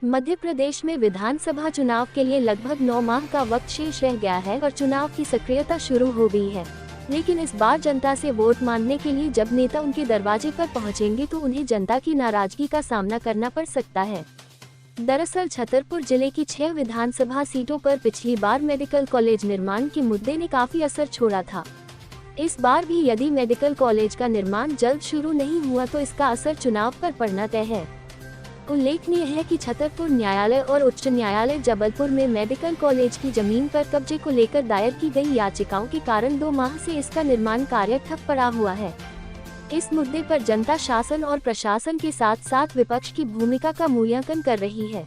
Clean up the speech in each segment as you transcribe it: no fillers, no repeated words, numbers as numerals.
मध्य प्रदेश में विधानसभा चुनाव के लिए लगभग 9 माह का वक्त शेष रह गया है और चुनाव की सक्रियता शुरू हो गई है। लेकिन इस बार जनता से वोट मांगने के लिए जब नेता उनके दरवाजे पर पहुंचेंगे तो उन्हें जनता की नाराजगी का सामना करना पड़ सकता है। दरअसल छतरपुर जिले की 6 विधानसभा सीटों पर पिछली बार मेडिकल कॉलेज निर्माण के मुद्दे ने काफी असर छोड़ा था। इस बार भी यदि मेडिकल कॉलेज का निर्माण जल्द शुरू नहीं हुआ तो इसका असर चुनाव पर पड़ना तय है। उल्लेखनीय है कि छतरपुर न्यायालय और उच्च न्यायालय जबलपुर में मेडिकल कॉलेज की जमीन पर कब्जे को लेकर दायर की गई याचिकाओं के कारण 2 माह से इसका निर्माण कार्य ठप पड़ा हुआ है। इस मुद्दे पर जनता शासन और प्रशासन के साथ साथ विपक्ष की भूमिका का मूल्यांकन कर रही है।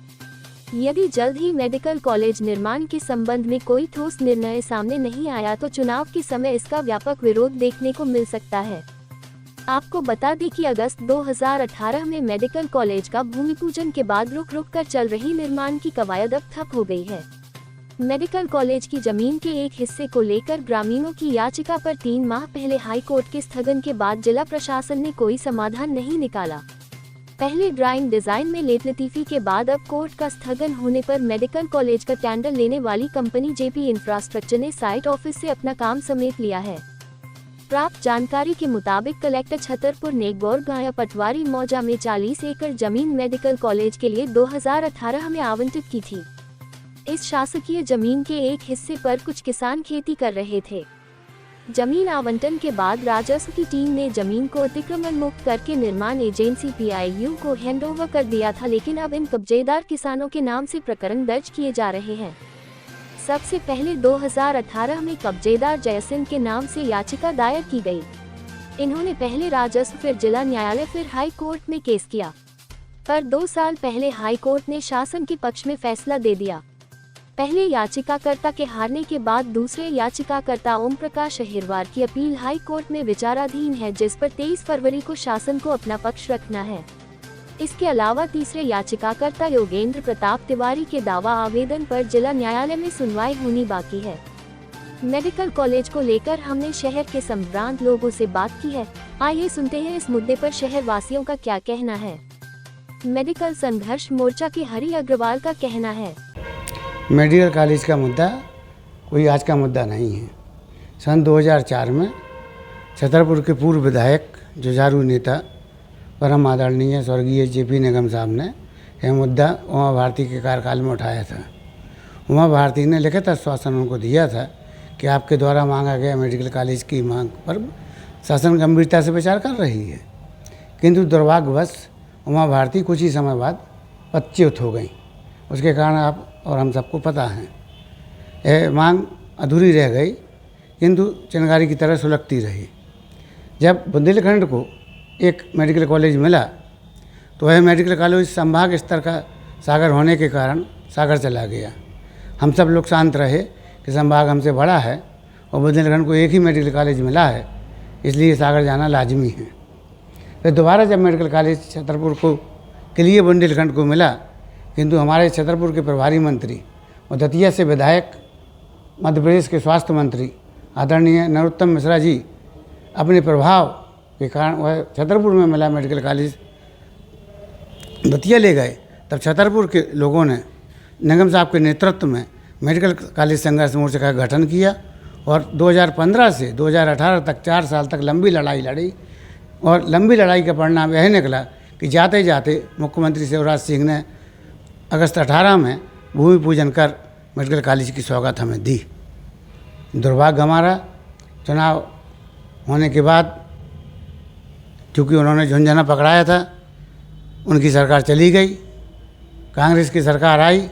यदि जल्द ही मेडिकल कॉलेज निर्माण के संबंध में कोई ठोस निर्णय सामने नहीं आया तो चुनाव के समय इसका व्यापक विरोध देखने को मिल सकता है। आपको बता दें कि अगस्त 2018 में मेडिकल कॉलेज का भूमि पूजन के बाद रुक कर चल रही निर्माण की कवायद अब ठप हो गई है। मेडिकल कॉलेज की जमीन के एक हिस्से को लेकर ग्रामीणों की याचिका पर 3 माह पहले हाई कोर्ट के स्थगन के बाद जिला प्रशासन ने कोई समाधान नहीं निकाला। पहले ड्राइंग डिजाइन में लेट लतीफी के बाद अब कोर्ट का स्थगन होने पर मेडिकल कॉलेज का टेंडर लेने वाली कंपनी जेपी इंफ्रास्ट्रक्चर ने साइट ऑफिस से अपना काम समेट लिया है। प्राप्त जानकारी के मुताबिक कलेक्टर छतरपुर ने गौरगांया पटवारी मौजा में 40 एकड़ जमीन मेडिकल कॉलेज के लिए 2018 में आवंटित की थी। इस शासकीय जमीन के एक हिस्से पर कुछ किसान खेती कर रहे थे। जमीन आवंटन के बाद राजस्व की टीम ने जमीन को अतिक्रमण मुक्त करके निर्माण एजेंसी PIU को हैंडओवर कर दिया था, लेकिन अब इन कब्जेदार किसानों के नाम से प्रकरण दर्ज किए जा रहे हैं। सबसे पहले 2018 में कब्जेदार जयसिंह के नाम से याचिका दायर की गई। इन्होंने पहले राजस्व, फिर जिला न्यायालय, फिर हाई कोर्ट में केस किया, पर 2 साल पहले हाई कोर्ट ने शासन के पक्ष में फैसला दे दिया। पहले याचिकाकर्ता के हारने के बाद दूसरे याचिकाकर्ता ओम प्रकाश अहिरवार की अपील हाई कोर्ट में विचाराधीन है, जिस पर 23 फरवरी को शासन को अपना पक्ष रखना है। इसके अलावा तीसरे याचिकाकर्ता योगेंद्र प्रताप तिवारी के दावा आवेदन पर जिला न्यायालय में सुनवाई होनी बाकी है। मेडिकल कॉलेज को लेकर हमने शहर के संभ्रांत लोगों से बात की है। आइए सुनते हैं इस मुद्दे पर शहर वासियों का क्या कहना है। मेडिकल संघर्ष मोर्चा के हरि अग्रवाल का कहना है, मेडिकल कॉलेज का मुद्दा कोई आज का मुद्दा नहीं है। सन 2004 में छतरपुर के पूर्व विधायक जुझारू नेता परम आदरणीय स्वर्गीय JP निगम साहब ने यह मुद्दा उमा भारती के कार्यकाल में उठाया था। उमा भारती ने लिखित आश्वासन उनको दिया था कि आपके द्वारा मांगा गया मेडिकल कॉलेज की मांग पर शासन गंभीरता से विचार कर रही है, किंतु दुर्भाग्यवश उमा भारती कुछ ही समय बाद पदच्युत हो गई। उसके कारण आप और हम सबको पता है यह मांग अधूरी रह गई, किंतु चिंगारी की तरह सुलगती रही। जब बुंदेलखंड को एक मेडिकल कॉलेज मिला तो वह मेडिकल कॉलेज संभाग स्तर का सागर होने के कारण सागर चला गया। हम सब लोग शांत रहे कि संभाग हमसे बड़ा है और बुंदेलखंड को एक ही मेडिकल कॉलेज मिला है, इसलिए सागर जाना लाजमी है। फिर दोबारा जब मेडिकल कॉलेज छतरपुर को के लिए बुंदेलखंड को मिला, किंतु हमारे छतरपुर के प्रभारी मंत्री और दतिया से विधायक मध्य प्रदेश के स्वास्थ्य मंत्री आदरणीय नरोत्तम मिश्रा जी अपने प्रभाव के कारण वह छतरपुर में मिला मेडिकल कॉलेज दतिया ले गए। तब छतरपुर के लोगों ने निगम साहब के नेतृत्व में मेडिकल कॉलेज संघर्ष मोर्चा का गठन किया और 2015 से 2018 तक 4 साल तक लंबी लड़ाई लड़ी और लंबी लड़ाई का परिणाम यह निकला कि जाते जाते मुख्यमंत्री शिवराज सिंह ने अगस्त 18 में भूमि पूजन कर मेडिकल कॉलेज की सौगात हमें दी। दुर्भाग्य हमारा चुनाव होने के बाद क्योंकि उन्होंने झुंझुना पकड़ाया था, उनकी सरकार चली गई, कांग्रेस की सरकार आई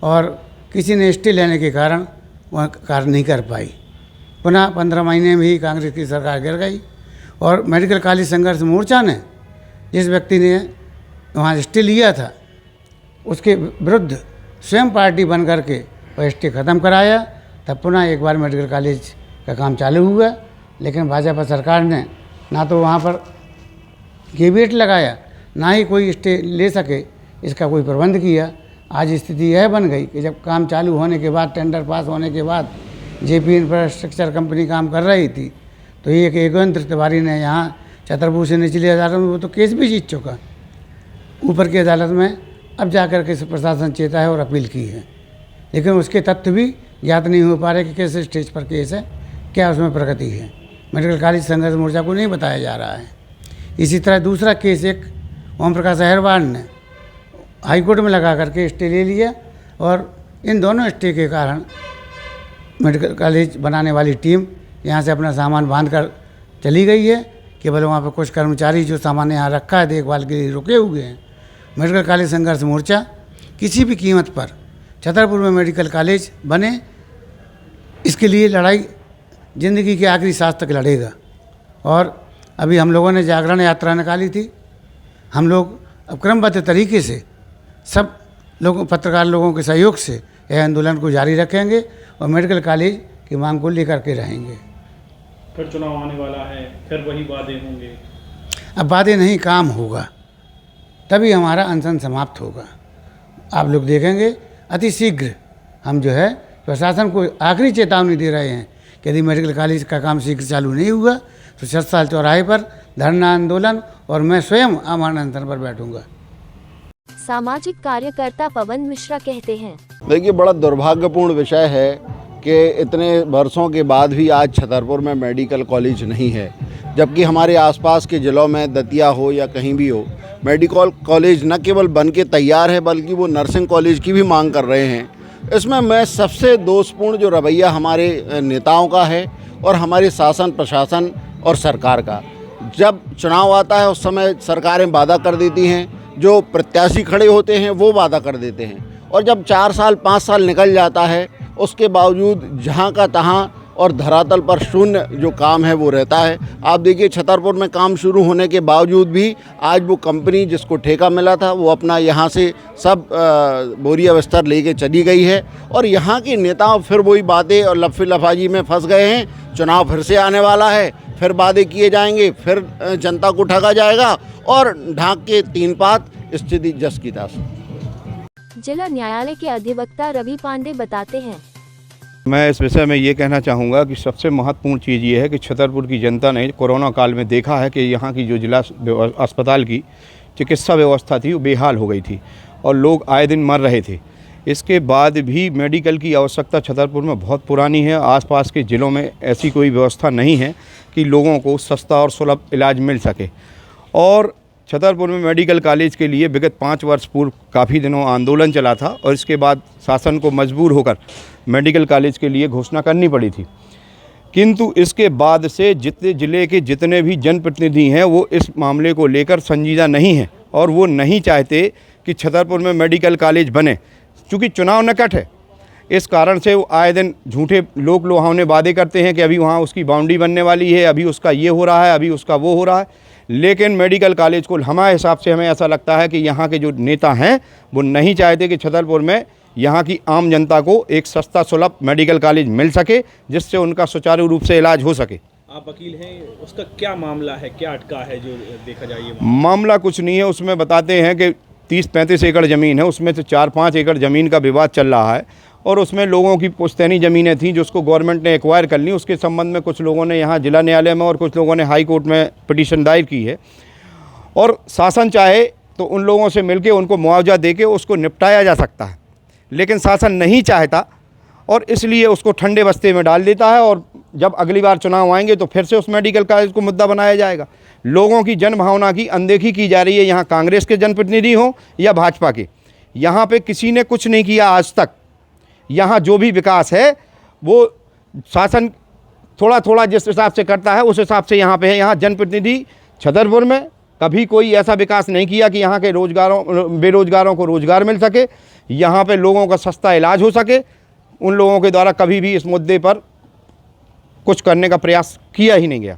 और किसी ने स्टे लेने के कारण वह कार्य नहीं कर पाई। पुनः 15 महीने में ही कांग्रेस की सरकार गिर गई और मेडिकल कॉलेज संघर्ष मोर्चा ने जिस व्यक्ति ने वहाँ स्टे लिया था उसके विरुद्ध स्वयं पार्टी बन करके वह स्टे ख़त्म कराया। तब पुनः एक बार मेडिकल कॉलेज का काम चालू हुआ, लेकिन भाजपा सरकार ने ना तो वहाँ पर गेट लगाया, ना ही कोई स्टे ले सके इसका कोई प्रबंध किया। आज स्थिति यह बन गई कि जब काम चालू होने के बाद, टेंडर पास होने के बाद जेपी इंफ्रास्ट्रक्चर कंपनी काम कर रही थी, तो एक योगेंद्र तिवारी ने यहाँ छतरपुर से निचली अदालत में वो तो केस भी जीत चुका, ऊपर की अदालत में अब जा कर के प्रशासन चेता है और अपील की है, लेकिन उसके तथ्य भी ज्ञात नहीं हो पा रहे कि कैसे स्टेज पर केस है, क्या उसमें प्रगति है। मेडिकल कॉलेज संघर्ष मोर्चा को नहीं बताया जा रहा है। इसी तरह दूसरा केस एक ओम प्रकाश अहिरवार ने हाईकोर्ट में लगा करके स्टे ले लिया, और इन दोनों स्टे के कारण मेडिकल कॉलेज बनाने वाली टीम यहाँ से अपना सामान बांध कर चली गई है। केवल वहाँ पर कुछ कर्मचारी जो सामान यहाँ रखा है देखभाल के लिए रुके हुए हैं। मेडिकल कॉलेज संघर्ष मोर्चा किसी भी कीमत पर छतरपुर में मेडिकल कॉलेज बने, इसके लिए लड़ाई ज़िंदगी के आखिरी सांस तक लड़ेगा। और अभी हम लोगों ने जागरण यात्रा निकाली थी। हम लोग अब क्रमबद्ध तरीके से सब लोगों, पत्रकार लोगों के सहयोग से यह आंदोलन को जारी रखेंगे और मेडिकल कॉलेज की मांग को लेकर के रहेंगे। फिर चुनाव आने वाला है, फिर वही वादे होंगे। अब वादे नहीं, काम होगा, तभी हमारा अनशन समाप्त होगा। आप लोग देखेंगे अति शीघ्र हम जो है प्रशासन को आखिरी चेतावनी दे रहे हैं कि यदि मेडिकल कॉलेज का काम शीघ्र चालू नहीं हुआ तो 7 साल चौराहे पर धरना आंदोलन और मैं स्वयं आमरण अनशन पर बैठूंगा। सामाजिक कार्यकर्ता पवन मिश्रा कहते हैं, देखिए, बड़ा दुर्भाग्यपूर्ण विषय है कि इतने वर्षों के बाद भी आज छतरपुर में मेडिकल कॉलेज नहीं है, जबकि हमारे आसपास के ज़िलों में दतिया हो या कहीं भी हो मेडिकल कॉलेज न केवल बन के तैयार है बल्कि वो नर्सिंग कॉलेज की भी मांग कर रहे हैं। इसमें मैं सबसे दोषपूर्ण जो रवैया हमारे नेताओं का है और हमारे शासन प्रशासन और सरकार का। जब चुनाव आता है उस समय सरकारें वादा कर देती हैं, जो प्रत्याशी खड़े होते हैं वो वादा कर देते हैं, और जब 4 साल 5 साल निकल जाता है उसके बावजूद जहां का तहां और धरातल पर शून्य जो काम है वो रहता है। आप देखिए, छतरपुर में काम शुरू होने के बावजूद भी आज वो कंपनी जिसको ठेका मिला था वो अपना यहाँ से सब बोरिया बिस्तर लेके चली गई है, और यहाँ के नेता फिर वही बातें और लफी लफाजी में फंस गए हैं। चुनाव फिर से आने वाला है, फिर वादे किए जाएंगे, फिर जनता को ठगा जाएगा और ढाक के 3 पात, स्थिति जस की तस। जिला न्यायालय के अधिवक्ता रवि पांडे बताते हैं, मैं इस विषय में ये कहना चाहूँगा कि सबसे महत्वपूर्ण चीज़ ये है कि छतरपुर की जनता ने कोरोना काल में देखा है कि यहाँ की जो जिला अस्पताल की चिकित्सा व्यवस्था थी वो बेहाल हो गई थी और लोग आए दिन मर रहे थे। इसके बाद भी मेडिकल की आवश्यकता छतरपुर में बहुत पुरानी है। आसपास के ज़िलों में ऐसी कोई व्यवस्था नहीं है कि लोगों को सस्ता और सुलभ इलाज मिल सके, और छतरपुर में मेडिकल कॉलेज के लिए विगत 5 वर्ष पूर्व काफ़ी दिनों आंदोलन चला था और इसके बाद शासन को मजबूर होकर मेडिकल कॉलेज के लिए घोषणा करनी पड़ी थी। किंतु इसके बाद से जितने ज़िले के जितने भी जनप्रतिनिधि हैं वो इस मामले को लेकर संजीदा नहीं हैं और वो नहीं चाहते कि छतरपुर में मेडिकल कॉलेज बने, क्योंकि चुनाव निकट है। इस कारण से वो आए दिन झूठे लोग लुहावने वादे करते हैं कि अभी वहाँ उसकी बाउंड्री बनने वाली है, अभी उसका ये हो रहा है, अभी उसका वो हो रहा है। लेकिन मेडिकल कॉलेज को हमारे हिसाब से हमें ऐसा लगता है कि यहाँ के जो नेता हैं वो नहीं चाहते कि छतरपुर में यहाँ की आम जनता को एक सस्ता सुलभ मेडिकल कॉलेज मिल सके, जिससे उनका सुचारू रूप से इलाज हो सके। आप वकील हैं, उसका क्या मामला है, क्या अटका है जो देखा जाए? ये मामला कुछ नहीं है, उसमें बताते हैं कि 30-35 एकड़ ज़मीन है, उसमें से 4-5 एकड़ ज़मीन का विवाद चल रहा है और उसमें लोगों की पुश्तैनी ज़मीनें थी जिसको गवर्नमेंट ने एक्वायर कर ली। उसके संबंध में कुछ लोगों ने यहाँ जिला न्यायालय में और कुछ लोगों ने हाई कोर्ट में पिटीशन दायर की है, और शासन चाहे तो उन लोगों से मिलकर उनको मुआवजा देके उसको निपटाया जा सकता है, लेकिन शासन नहीं चाहता और इसलिए उसको ठंडे बस्ते में डाल देता है, और जब अगली बार चुनाव आएंगे तो फिर से उस मेडिकल कॉलेज को मुद्दा बनाया जाएगा। लोगों की जन भावना की अनदेखी की जा रही है, यहाँ कांग्रेस के जनप्रतिनिधि हों या भाजपा के। यहाँ पे किसी ने कुछ नहीं किया आज तक। यहाँ जो भी विकास है वो शासन थोड़ा थोड़ा जिस हिसाब से करता है उस हिसाब से यहाँ पे है। यहाँ जनप्रतिनिधि छतरपुर में कभी कोई ऐसा विकास नहीं किया कि यहाँ के बेरोजगारों को रोजगार मिल सके, यहाँ पे लोगों का सस्ता इलाज हो सके। उन लोगों के द्वारा कभी भी इस मुद्दे पर कुछ करने का प्रयास किया ही नहीं गया।